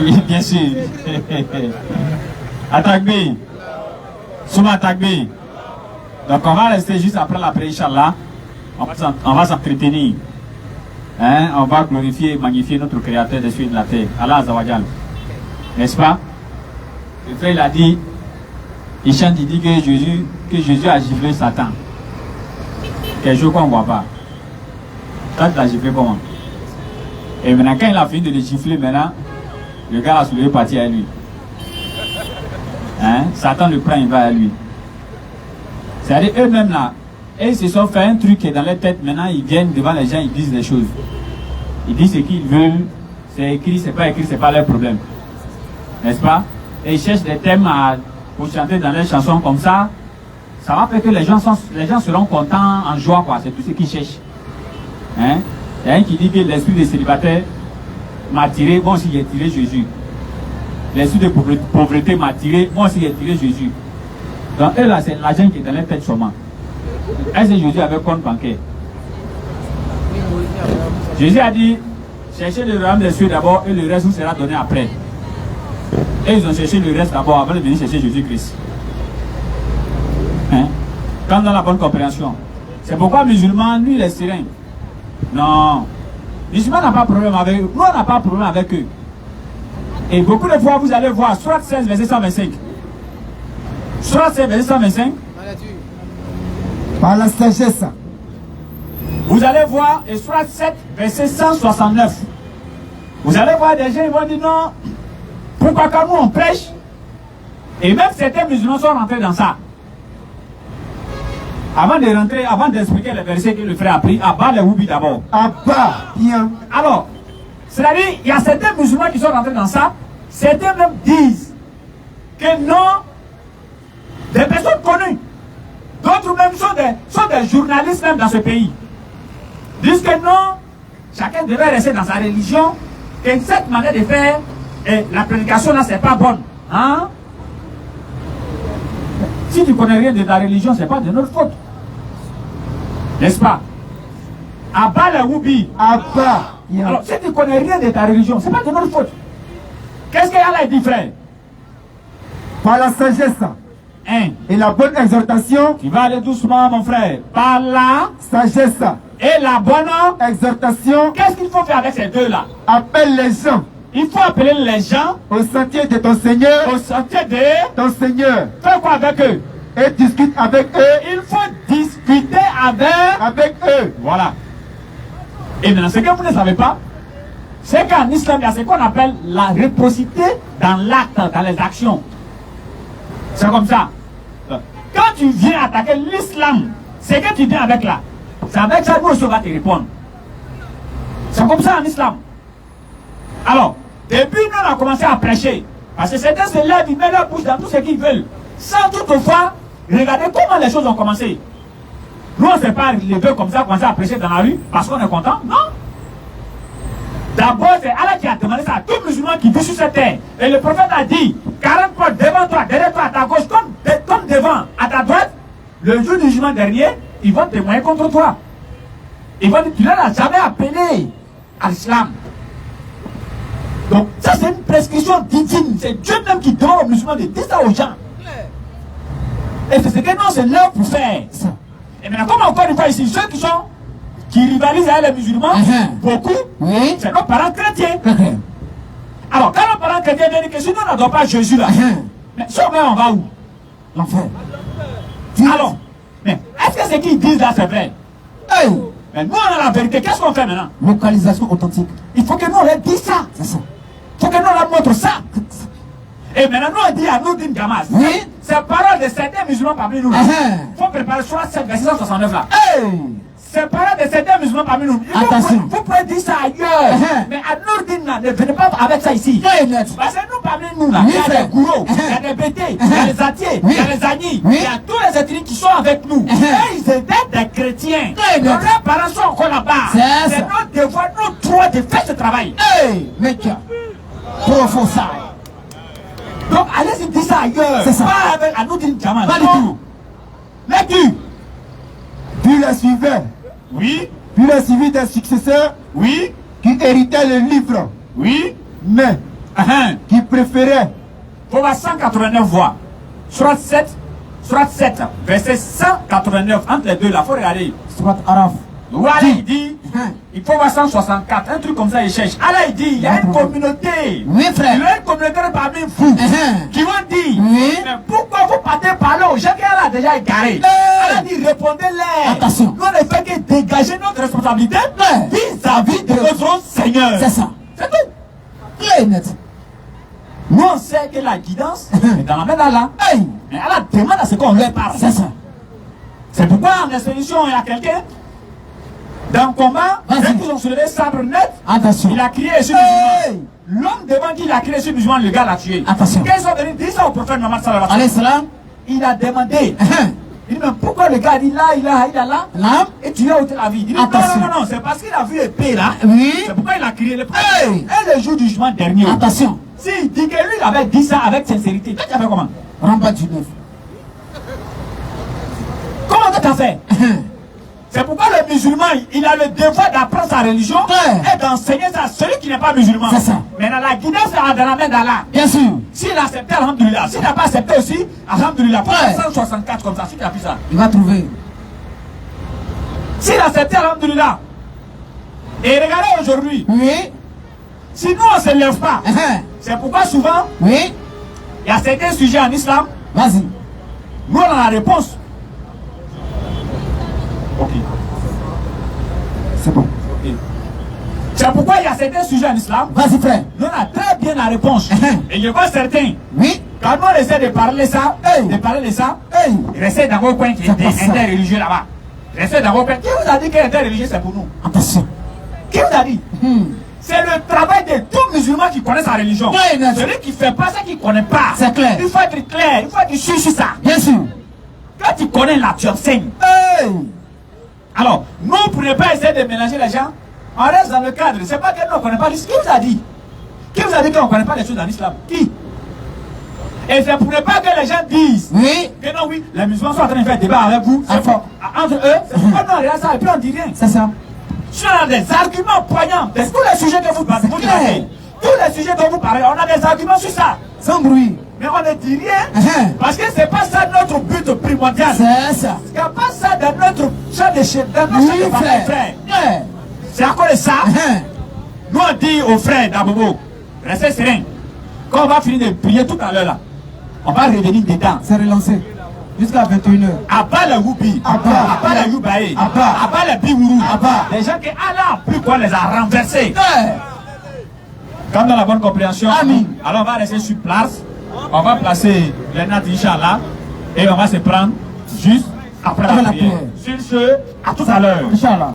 Oui, bien sûr. Atakbi. Souma Atakbi. Donc on va rester juste après la prière, Inch'Allah. On va s'entretenir. Hein? On va glorifier et magnifier notre Créateur des cieux et de la terre. Allah Azawajal. N'est-ce pas? Le frère il a dit, il chante, il dit que Jésus a giflé Satan. Quelque chose qu'on ne voit pas. Quand il a giflé comment? Et maintenant quand il a fini de le gifler, maintenant, le gars a soulevé parti à lui. Hein? Satan le prend, il va à lui. C'est-à-dire eux-mêmes là, et ils se sont fait un truc qui est dans leur tête, maintenant ils viennent devant les gens, ils disent des choses. Ils disent ce qu'ils veulent, c'est écrit, c'est pas leur problème. N'est-ce pas? Et ils cherchent des thèmes pour chanter dans leurs chansons comme ça. Ça va faire que les gens seront contents, en joie, quoi. C'est tout ce qu'ils cherchent. Hein? Il y a un qui dit que l'esprit des célibataires m'a tiré, moi aussi j'ai tiré Jésus. L'esprit de pauvreté m'a tiré, moi aussi j'ai tiré Jésus. Donc eux là, c'est l'argent qui est dans leur tête seulement. Est-ce que Jésus avait compte bancaire? Jésus a dit, cherchez le royaume des cieux d'abord et le reste vous sera donné après. Et ils ont cherché le reste d'abord avant de venir chercher Jésus-Christ. Hein? Quand dans la bonne compréhension. C'est pourquoi musulman, lui, il est serein. Non. Musulman n'a pas de problème avec eux. Nous, on n'a pas de problème avec eux. Et beaucoup de fois, vous allez voir, Sourate 16, verset 125. Sourate 16, verset 125. Par la sagesse. Vous allez voir, et Sourate 7, verset 169. Vous allez voir des gens, ils vont dire non. Pourquoi quand nous on prêche, et même certains musulmans sont rentrés dans ça. Avant de rentrer, avant d'expliquer les versets que le frère a pris, abat les woubi d'abord. Abat, bien. Alors, c'est-à-dire, il y a certains musulmans qui sont rentrés dans ça, certains même disent que non, des personnes connues, d'autres même sont des journalistes même dans ce pays, disent que non, chacun devait rester dans sa religion, et cette manière de faire, et la prédication là, c'est pas bonne. Hein? Si tu connais rien de ta religion, c'est pas de notre faute. N'est-ce pas? Abat le woubi. Abat. Alors, si tu connais rien de ta religion, c'est pas de notre faute. Qu'est-ce qu'Allah dit, frère? Par la sagesse. Hein? Et la bonne exhortation. Tu vas aller doucement, mon frère. Par la sagesse. Et la bonne exhortation. Qu'est-ce qu'il faut faire avec ces deux-là? Appelle les gens. Il faut appeler les gens au sentier de ton Seigneur. Au sentier de ton Seigneur. Fais quoi avec eux? Et discute avec eux. Il faut discuter avec eux. Voilà. Et maintenant, ce que vous ne savez pas, c'est qu'en islam, il y a ce qu'on appelle la réciprocité dans l'acte, dans les actions. C'est comme ça. Quand tu viens attaquer l'islam, c'est que tu viens avec là. C'est avec ça que nous, on va te répondre. C'est comme ça en islam. Alors, depuis nous, on a commencé à prêcher. Parce que certains se lèvent, ils mettent leur bouche dans tout ce qu'ils veulent. Sans toutefois regarder comment les choses ont commencé. Nous, on ne s'est pas levé comme ça, commencer à prêcher dans la rue parce qu'on est content. Non. D'abord, c'est Allah qui a demandé ça à tout musulman qui vit sur cette terre. Et le prophète a dit, 40 portes devant toi, derrière toi, à ta gauche, comme devant, à ta droite, le jour du jugement dernier, ils vont témoigner contre toi. Ils vont dire, tu n'as jamais appelé à l'islam. Donc, ça c'est une prescription divine. C'est Dieu même qui demande aux musulmans de dire ça aux gens. Et c'est ce que non, c'est l'heure pour faire ça. Et maintenant, comme encore une fois ici, ceux qui rivalisent avec les musulmans, beaucoup, c'est nos parents chrétiens. Alors, quand nos parents chrétiens viennent dire que si nous n'adorons pas Jésus là, mais si on va où? L'enfer. Alors, mais est-ce que ce qu'ils disent là c'est vrai? Mais nous on a la vérité, qu'est-ce qu'on fait maintenant? Localisation authentique. Il faut que nous on leur dise ça. C'est ça. Il faut que nous on leur montre ça. Et maintenant nous on dit à nous d'une Damas. Oui. C'est parole de certains musulmans parmi nous. Il faut préparer soit 7 verset 169 là. C'est parole de certains musulmans parmi nous. Attention. Vous pouvez dire ça ailleurs. Mais à Nourdine, ne venez pas avec ça ici. Parce que nous parmi nous là, il y a des gourous, il y a des bétés, il y a les atiers, il y a les agnis, il y a tous les ethnies qui sont avec nous. Et ils étaient des chrétiens. Nos parents sont encore là-bas. C'est notre devoir, notre droit de faire ce travail. Mec, profond ça. Donc allez-y dire ça ailleurs. C'est ça. Pas avec Anoudine Jamal. Pas du tout. Lecture. Puis le suivait. Oui. Puis le suivi des successeurs. Oui. Qui héritaient le livre. Oui. mais qui préférait faut avoir 189 voix. Surat 7, verset 189. Entre les deux, là, il faut regarder. Surat Araf. Voilà, il dit, il faut voir 164, un truc comme ça, il cherche. Allah, il dit, il y a une communauté. Oui, frère. Il y a une communauté parmi vous qui vont dire, Oui. mais pourquoi vous partez par là? J'ai qu'elle a déjà égaré. Allah dit, répondez-les. Attention. Nous, on ne fait que dégager notre responsabilité Ouais. vis-à-vis de notre Seigneur. C'est ça. C'est tout. Clair et net. Nous, on sait que la guidance est dans la main d'Allah. Hey. Mais Allah demande à ce qu'on leur parle. C'est ça. C'est pourquoi en expédition, il y a quelqu'un, dans le combat, Vas-y. dès qu'ils ont soulevé sabre net, Attention. il a crié sur Hey. le musulman. L'homme devant qui il a crié sur le musulman, le gars l'a tué. Attention. Quand ils sont venus dire ça au prophète Mohammed sallallahu alayhi wa Alayhi sallam, salam. il a demandé. Il dit, mais pourquoi le gars dit là, il a là, Là. et tu as ôté la vie? Il dit, non, Attention. non, c'est parce qu'il a vu l'épée là. Oui. C'est pourquoi il a crié le Hey. Et le jour du jugement dernier, Attention. s'il dit que lui, il avait dit ça avec sincérité, toi, tu as fait comment? Rampa du neuf. Comment tu as fait? C'est pourquoi le musulman, il a le devoir d'apprendre sa religion Ouais. et d'enseigner ça à celui qui n'est pas musulman. C'est ça. Mais dans la guidance, c'est dans la main d'Allah. Bien sûr. S'il a accepté, alhamdoulilah. S'il n'a pas accepté aussi, alhamdoulilah. Pour Ouais. 164 comme ça, si tu as pu ça. Il va trouver. S'il a accepté, alhamdoulilah. Et regardez aujourd'hui, Oui. si nous on ne se lève pas, c'est pourquoi souvent, Oui. il y a certains sujets en islam, Vas-y. nous on a la réponse. Ok. C'est bon. Ok. C'est pourquoi il y a certains sujets en islam, Vas-y, frère. nous on a très bien la réponse. Et je vois certains, Oui. quand on essaie de parler ça, Hey. de parler de ça, Hey. restez dans vos coins qui C'est est pas ça. interreligieux là-bas. Restez dans vos coins. Qui vous a dit que l'interreligieux c'est pour nous? Attention. Qui vous a dit? C'est le travail de tout musulman qui connaît sa religion. Ouais, bien sûr. Celui qui fait pas ça, qui ne connaît pas. C'est clair. Il faut être clair, il faut être sûr sur ça. Bien sûr. Quand tu connais là, tu enseignes. Hey. Alors, nous, pour ne pas essayer de mélanger les gens, on reste dans le cadre. C'est pas que nous, on ne connaît pas l'islam. Qui vous a dit? Qui vous a dit qu'on ne connaît pas les choses dans l'islam? Qui? Et c'est pour ne pas que les gens disent Oui. que non, oui, les musulmans sont en train de faire débat avec vous. C'est Enfin. entre eux, c'est pourquoi nous, on regarde ça et puis on dit rien. C'est ça. Si on a des arguments poignants, de tous les sujets que vous parlez, tous les sujets dont vous parlez, on a des arguments sur ça. Sans bruit. Mais on ne dit rien, parce que c'est pas ça notre but primordial. C'est ça. Il n'y a pas ça dans notre champ de chef, dans notre champ Oui, de bataille, frère. frère. Ouais. C'est à cause de ça, nous on dit aux frères d'Abobo, restez sereins. Quand on va finir de prier tout à l'heure là, on va revenir dedans. C'est relancé. Jusqu'à 21h. Abat le Woubi, abat le Youbaé, abat le Biwourou, les gens que Allah a pris qu'on les a renversés. Comme dans la bonne compréhension, Amen. alors on va rester sur place, on va placer les nattes Inch'Allah et on va se prendre juste après la prière. Sur ce, à tout à l'heure. Inch'Allah.